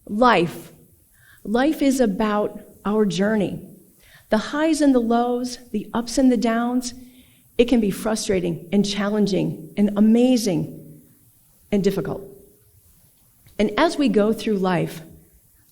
Life. Life is about our journey. The highs and the lows, the ups and the downs, it can be frustrating and challenging and amazing and difficult. And as we go through life,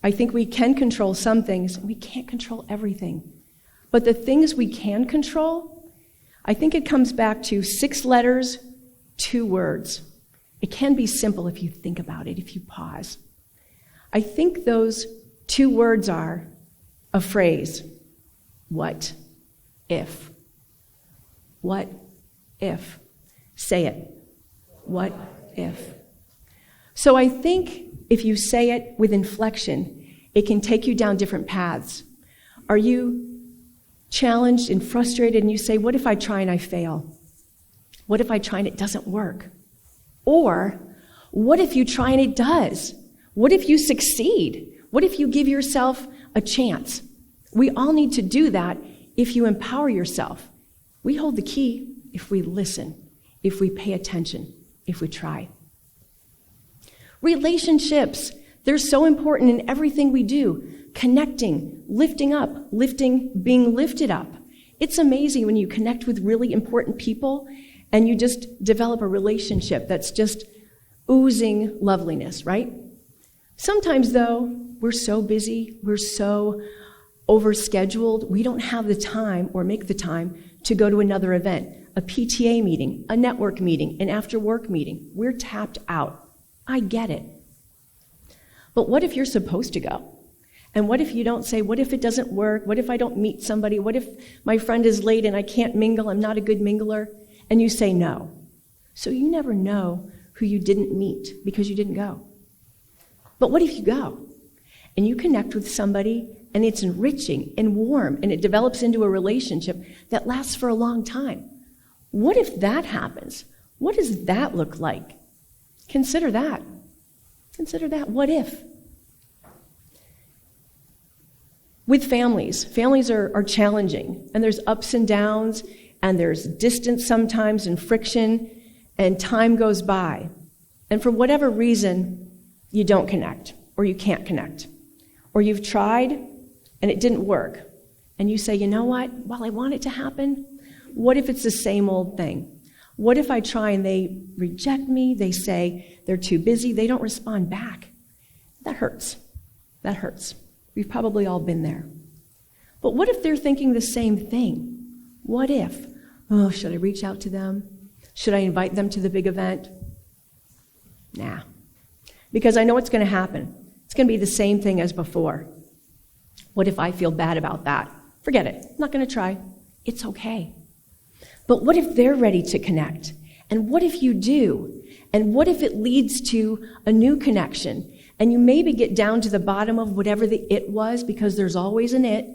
I think we can control some things. We can't control everything. But the things we can control, I think it comes back to 6 letters, 2 words. It can be simple if you think about it, if you pause. I think those 2 words are a phrase. What if? What if? Say it. What if? So I think if you say it with inflection, it can take you down different paths. Are you challenged and frustrated and you say, what if I try and I fail? What if I try and it doesn't work? Or what if you try and it does? What if you succeed? What if you give yourself a chance? We all need to do that if you empower yourself. We hold the key if we listen, if we pay attention, if we try. Relationships, they're so important in everything we do. Connecting, lifting up, being lifted up. It's amazing when you connect with really important people and you just develop a relationship that's just oozing loveliness, right? Sometimes, though, we're so busy, we're so overscheduled, we don't have the time or make the time to go to another event, a PTA meeting, a network meeting, an after-work meeting. We're tapped out. I get it. But what if you're supposed to go? And what if you don't say, what if it doesn't work? What if I don't meet somebody? What if my friend is late and I can't mingle? I'm not a good mingler. And you say no. So you never know who you didn't meet because you didn't go. But what if you go and you connect with somebody and it's enriching and warm and it develops into a relationship that lasts for a long time? What if that happens? What does that look like? Consider that. Consider that. What if? With families are challenging, and there's ups and downs, and there's distance sometimes and friction, and time goes by. And for whatever reason, you don't connect, or you can't connect, or you've tried and it didn't work. And you say, you know what? While I want it to happen, what if it's the same old thing? What if I try and they reject me? They say they're too busy. They don't respond back. That hurts. That hurts. We've probably all been there. But what if they're thinking the same thing? What if? Oh, should I reach out to them? Should I invite them to the big event? Nah. Because I know what's going to happen. It's going to be the same thing as before. What if I feel bad about that? Forget it. I'm not going to try. It's okay. But what if they're ready to connect? And what if you do? And what if it leads to a new connection? And you maybe get down to the bottom of whatever the it was, because there's always an it,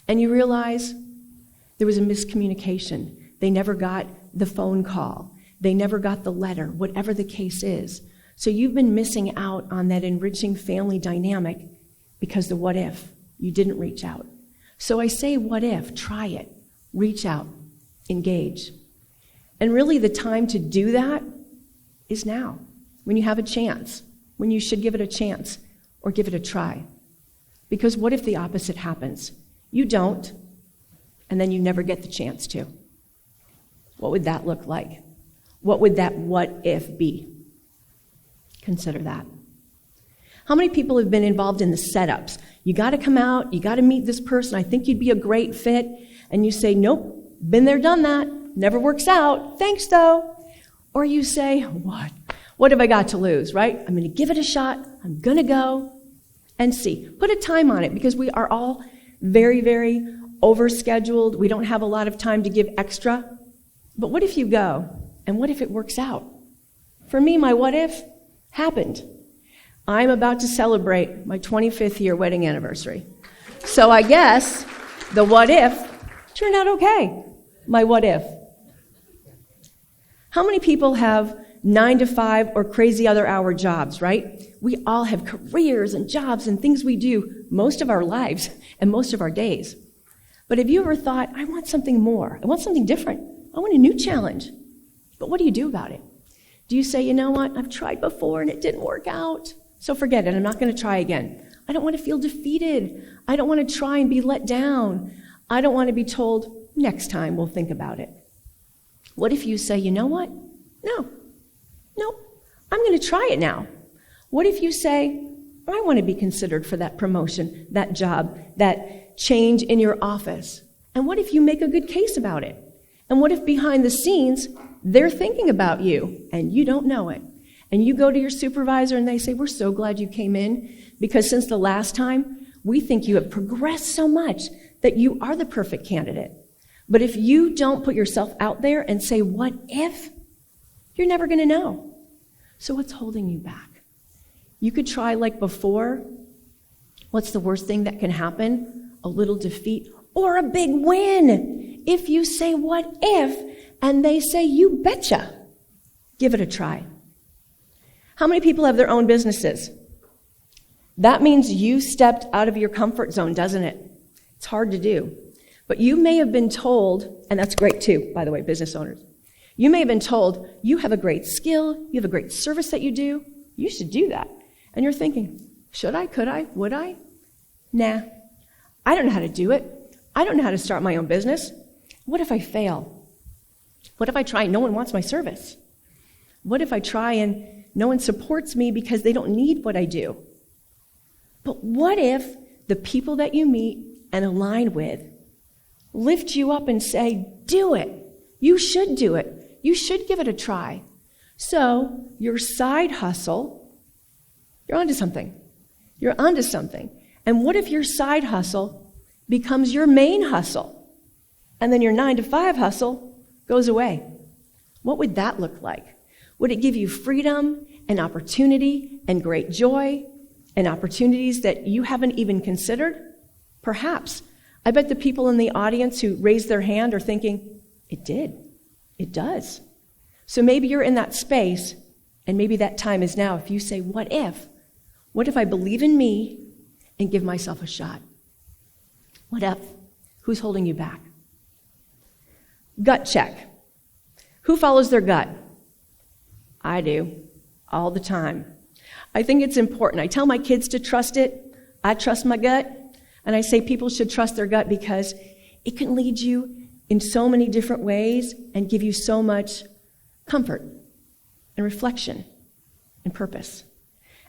and you realize there was a miscommunication. They never got the phone call. They never got the letter, whatever the case is. So you've been missing out on that enriching family dynamic because the what if, you didn't reach out. So I say what if, try it, reach out, engage. And really the time to do that is now, when you have a chance, when you should give it a chance or give it a try. Because what if the opposite happens? You don't, and then you never get the chance to. What would that look like? What would that what if be? Consider that. How many people have been involved in the setups? You got to come out, you got to meet this person, I think you'd be a great fit, and you say, nope, been there, done that, never works out, thanks though. Or you say, what have I got to lose, right? I'm going to give it a shot, I'm going to go and see. Put a time on it, because we are all very, very overscheduled. We don't have a lot of time to give extra. But what if you go, and what if it works out? For me, my what if happened. I'm about to celebrate my 25th year wedding anniversary. So I guess the what if turned out okay. My what if. How many people have 9 to 5 or crazy other hour jobs, right? We all have careers and jobs and things we do most of our lives and most of our days. But have you ever thought, I want something more. I want something different. I want a new challenge. But what do you do about it? Do you say, you know what, I've tried before and it didn't work out. So forget it. I'm not going to try again. I don't want to feel defeated. I don't want to try and be let down. I don't want to be told, next time we'll think about it. What if you say, you know what? No, I'm going to try it now. What if you say, I want to be considered for that promotion, that job, that change in your office? And what if you make a good case about it? And what if behind the scenes, they're thinking about you and you don't know it? And you go to your supervisor and they say, we're so glad you came in because since the last time, we think you have progressed so much that you are the perfect candidate. But if you don't put yourself out there and say, what if? You're never going to know. So what's holding you back? You could try like before. What's the worst thing that can happen? A little defeat or a big win. If you say, what if? And they say, you betcha. Give it a try. How many people have their own businesses? That means you stepped out of your comfort zone, doesn't it? It's hard to do. But you may have been told, and that's great too, by the way, business owners. You may have been told, you have a great skill, you have a great service that you do, you should do that. And you're thinking, should I, could I, would I? Nah, I don't know how to do it. I don't know how to start my own business. What if I fail? What if I try and no one wants my service? What if I try and no one supports me because they don't need what I do? But what if the people that you meet and align with lift you up and say, do it. You should do it. You should give it a try. So your side hustle, you're onto something. You're onto something. And what if your side hustle becomes your main hustle? And then your 9-to-5 hustle goes away. What would that look like? Would it give you freedom and opportunity and great joy and opportunities that you haven't even considered? Perhaps. I bet the people in the audience who raised their hand are thinking, it did. It does. So maybe you're in that space, and maybe that time is now. If you say, what if? What if I believe in me and give myself a shot? What if? Who's holding you back? Gut check. Who follows their gut? I do, all the time. I think it's important. I tell my kids to trust it. I trust my gut. And I say people should trust their gut because it can lead you in so many different ways and give you so much comfort and reflection and purpose.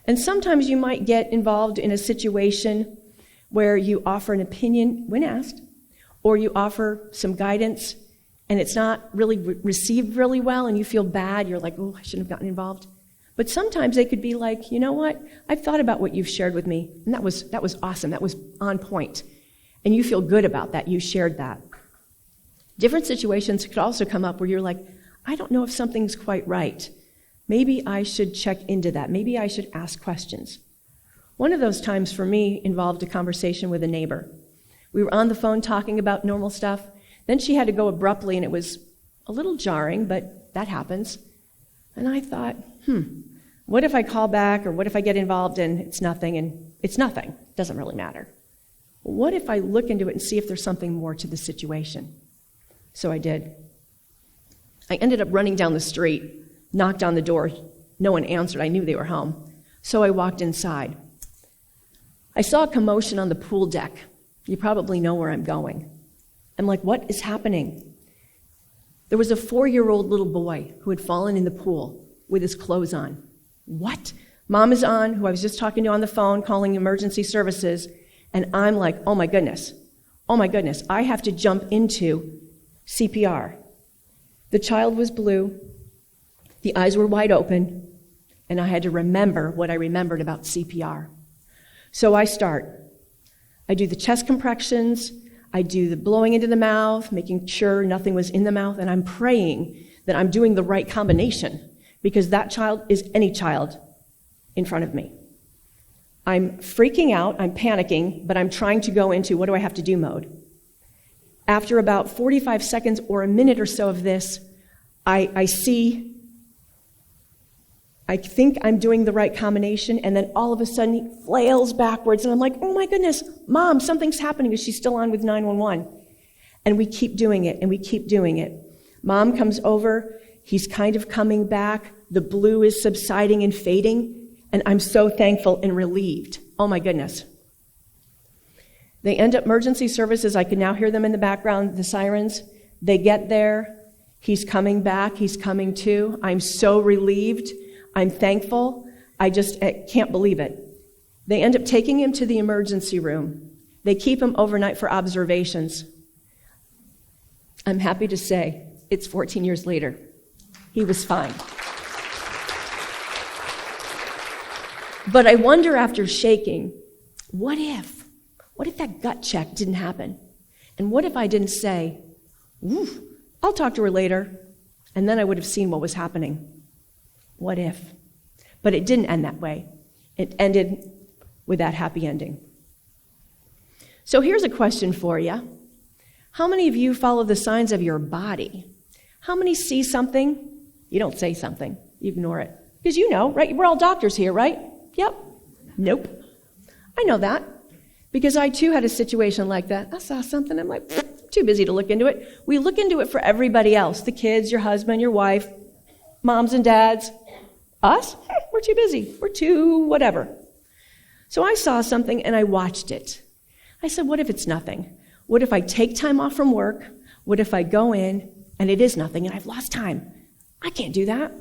And sometimes you might get involved in a situation where you offer an opinion when asked, or you offer some guidance and it's not really received really well and you feel bad. You're like, oh, I shouldn't have gotten involved. But sometimes they could be like, you know what? I've thought about what you've shared with me, and that was awesome. That was on point. And you feel good about that. You shared that. Different situations could also come up where you're like, I don't know if something's quite right. Maybe I should check into that. Maybe I should ask questions. One of those times for me involved a conversation with a neighbor. We were on the phone talking about normal stuff. Then she had to go abruptly, and it was a little jarring, but that happens. And I thought, what if I call back, or what if I get involved and it's nothing, It doesn't really matter. What if I look into it and see if there's something more to the situation? So I did. I ended up running down the street, knocked on the door. No one answered. I knew they were home. So I walked inside. I saw a commotion on the pool deck. You probably know where I'm going. I'm like, what is happening? There was a 4-year-old little boy who had fallen in the pool with his clothes on. What? Mom is on, who I was just talking to on the phone, calling emergency services, and I'm like, oh my goodness, I have to jump into CPR. The child was blue, the eyes were wide open, and I had to remember what I remembered about CPR. So I start. I do the chest compressions, I do the blowing into the mouth, making sure nothing was in the mouth, and I'm praying that I'm doing the right combination, because that child is any child in front of me. I'm freaking out, I'm panicking, but I'm trying to go into what do I have to do mode. After about 45 seconds or a minute or so of this, I think I'm doing the right combination, and then all of a sudden he flails backwards, and I'm like, oh my goodness, Mom, something's happening, because she's still on with 911. And we keep doing it, and we keep doing it. Mom comes over, he's kind of coming back, the blue is subsiding and fading, And I'm so thankful and relieved. Oh my goodness. They end up emergency services. I can now hear them in the background, the sirens. They get there. He's coming back. He's coming to. I'm so relieved. I'm thankful. I can't believe it. They end up taking him to the emergency room. They keep him overnight for observations. I'm happy to say it's 14 years later. He was fine. But I wonder after shaking, what if that gut check didn't happen? And what if I didn't say, I'll talk to her later, and then I would have seen what was happening. What if? But it didn't end that way. It ended with that happy ending. So here's a question for you. How many of you follow the signs of your body? How many see something? You don't say something. You ignore it. Because you know, right? We're all doctors here, right? Yep. Nope. I know that. Because I too had a situation like that. I saw something, I'm like, too busy to look into it. We look into it for everybody else. The kids, your husband, your wife, moms and dads. Us? We're too busy. We're too whatever. So I saw something and I watched it. I said, what if it's nothing? What if I take time off from work? What if I go in and it is nothing and I've lost time? I can't do that.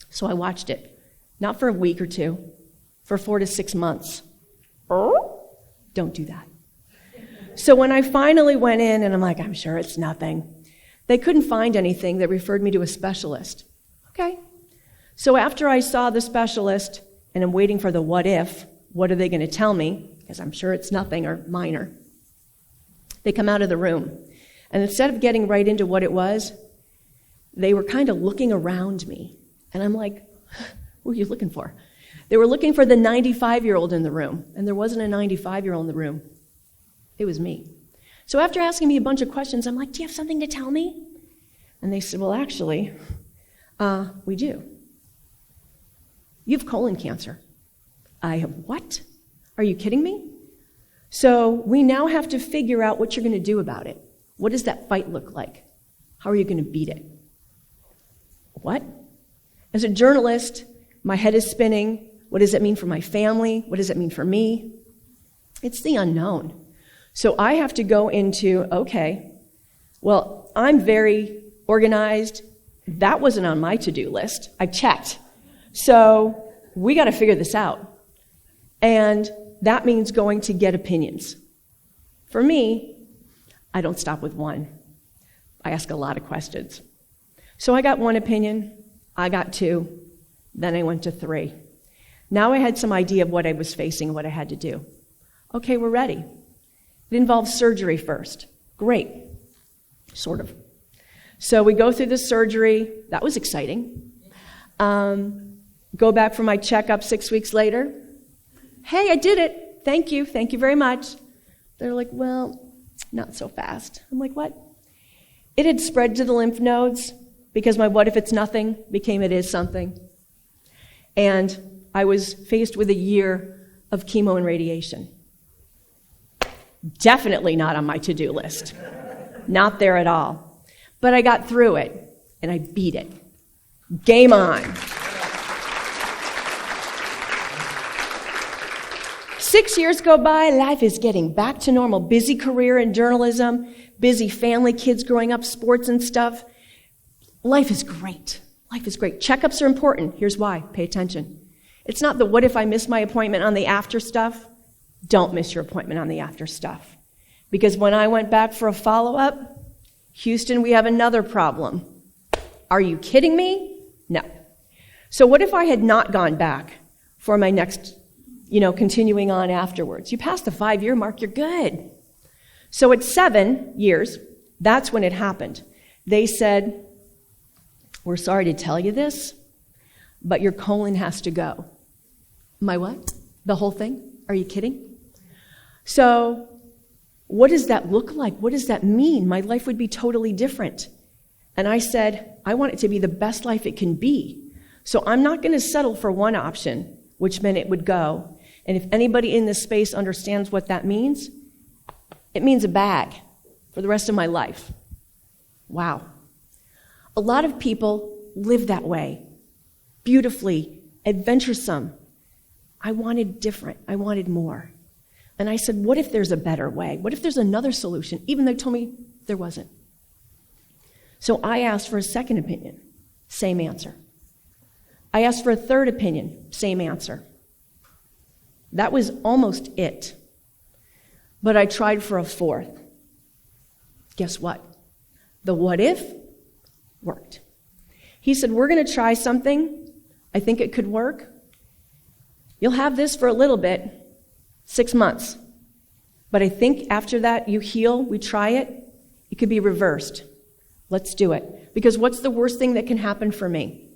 So I watched it. Not for a week or two, for 4 to 6 months. Don't do that. So when I finally went in and I'm like, I'm sure it's nothing. They couldn't find anything. They referred me to a specialist. Okay. So after I saw the specialist and I'm waiting for the what if, what are they going to tell me? Because I'm sure it's nothing or minor. They come out of the room. And instead of getting right into what it was, they were kind of looking around me. And I'm like, what are you looking for? They were looking for the 95-year-old in the room. And there wasn't a 95-year-old in the room. It was me. So after asking me a bunch of questions, I'm like, do you have something to tell me? And they said, well, actually, we do. You have colon cancer. I have what? Are you kidding me? So we now have to figure out what you're going to do about it. What does that fight look like? How are you going to beat it? What? As a journalist, my head is spinning. What does that mean for my family? What does it mean for me? It's the unknown. So I have to go into, okay, well, I'm very organized. That wasn't on my to-do list. I checked. So we got to figure this out. And that means going to get opinions. For me, I don't stop with one. I ask a lot of questions. So I got one opinion. I got two. Then I went to three. Now I had some idea of what I was facing, what I had to do. Okay, we're ready. It involves surgery first. Great. Sort of. So we go through the surgery. That was exciting. Go back for my checkup 6 weeks later. Hey, I did it. Thank you. Thank you very much. They're like, well, not so fast. I'm like, what? It had spread to the lymph nodes because my what if it's nothing became it is something. And I was faced with a year of chemo and radiation. Definitely not on my to-do list. Not there at all. But I got through it, and I beat it. Game on. 6 years go by, life is getting back to normal. Busy career in journalism, busy family, kids growing up, sports and stuff. Life is great. Life is great. Checkups are important. Here's why. Pay attention. It's not the what if I miss my appointment on the after stuff. Don't miss your appointment on the after stuff. Because when I went back for a follow-up, Houston, we have another problem. Are you kidding me? No. So what if I had not gone back for my next, continuing on afterwards? You passed the 5-year mark, you're good. So at 7 years, that's when it happened. They said, we're sorry to tell you this, but your colon has to go. My what? The whole thing? Are you kidding? So what does that look like? What does that mean? My life would be totally different. And I said, I want it to be the best life it can be. So I'm not going to settle for one option, which meant it would go. And if anybody in this space understands what that means, it means a bag for the rest of my life. Wow. A lot of people live that way. Beautifully, adventuresome, I wanted different. I wanted more. And I said, what if there's a better way? What if there's another solution? Even though they told me there wasn't. So I asked for a second opinion. Same answer. I asked for a third opinion. Same answer. That was almost it. But I tried for a fourth. Guess what? The what if worked. He said, we're going to try something. I think it could work. You'll have this for a little bit, 6 months. But I think after that you heal, we try it, it could be reversed. Let's do it. Because what's the worst thing that can happen for me?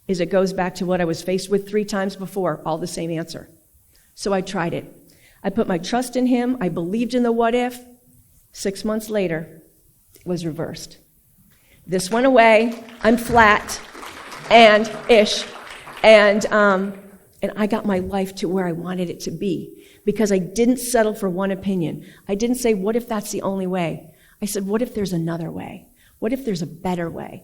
Is it goes back to what I was faced with 3 times before, all the same answer. So I tried it. I put my trust in him. I believed in the what if. 6 months later, it was reversed. This went away. I'm flat and ish. And I got my life to where I wanted it to be because I didn't settle for one opinion. I didn't say, what if that's the only way? I said, what if there's another way? What if there's a better way?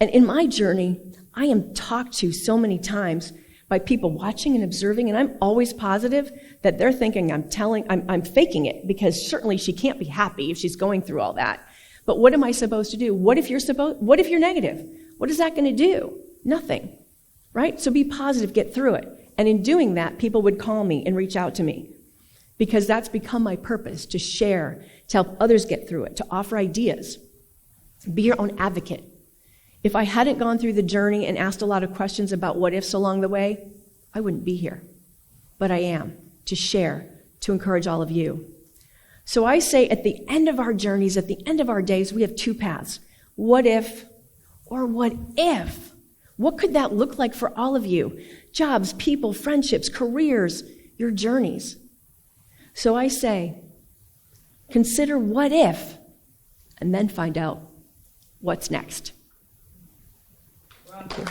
And in my journey, I am talked to so many times by people watching and observing, and I'm always positive that they're thinking I'm faking it, because certainly she can't be happy if she's going through all that. But what am I supposed to do? What if you're negative? What is that going to do? Nothing, right? So be positive, get through it. And in doing that, people would call me and reach out to me, because that's become my purpose, to share, to help others get through it, to offer ideas. Be your own advocate. If I hadn't gone through the journey and asked a lot of questions about what ifs along the way, I wouldn't be here. But I am, to share, to encourage all of you. So I say at the end of our journeys, at the end of our days, we have 2 paths. What if or what if? What could that look like for all of you? Jobs, people, friendships, careers, your journeys. So I say, consider what if, and then find out what's next. Thank you.